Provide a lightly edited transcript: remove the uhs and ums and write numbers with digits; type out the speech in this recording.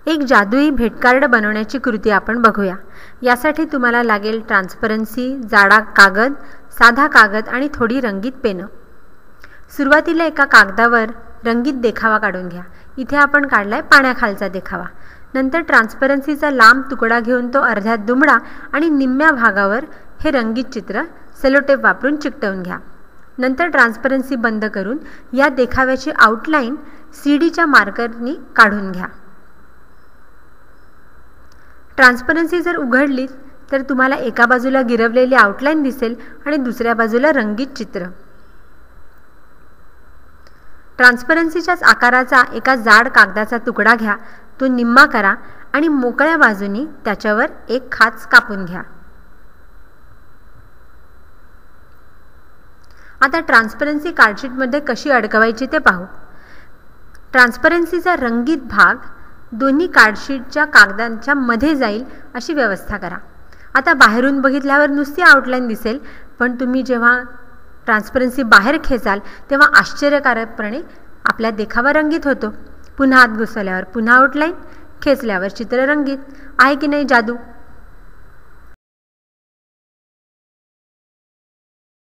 एक जादुई भेटकार्ड बनवण्याची कृती आपण बघूया। यासाठी तुम्हाला लागेल ट्रान्सपरन्सी, जाडा कागद, साधा कागद आणि थोडी रंगीत पेनं। सुरुवातीला एका कागदावर रंगीत देखावा काढून घ्या। इथे आपण काढलाय पाण्याखालचा देखावा। नंतर ट्रान्सपरन्सीचा लांब तुकडा घेऊन तो अर्ध्यात दुमडा आणि निम्म्या भागावर हे रंगीत चित्र सेलोटेप वापरून चिकटवून घ्या। नंतर ट्रान्सपरन्सी बंद करून या देखाव्याची आउटलाईन सीडीच्या मार्करनी काढून घ्या। ट्रान्सपरन्सी जर उघडली तर तुम्हाला एका बाजूला गिरवलेली आउटलाईन दिसेल आणि दुसऱ्या बाजूला रंगीत चित्र। ट्रान्सपरन्सीच्याच आकाराचा एका जाड कागदाचा तुकडा घ्या, तो निम्मा करा आणि मोकळ्या बाजूनी त्याच्यावर एक खाच कापून घ्या। आता ट्रान्सपरन्सी कार्डशीटमध्ये कशी अडकवायची ते पाहू। ट्रान्सपरन्सीचा रंगीत भाग दोन्ही कार्डशीटच्या कागदांच्या मध्ये जाईल अशी व्यवस्था करा। आता बाहेरून बघितल्यावर नुसती आउटलाईन दिसेल, पण तुम्ही जेव्हा ट्रान्सपरन्सी बाहेर खेचाल तेव्हा आश्चर्यकारकपणे आपला देखावा रंगीत होतो। पुन्हा आत घुसवल्यावर पुन्हा आउटलाईन, खेचल्यावर चित्र रंगीत आहे की नाही जादू।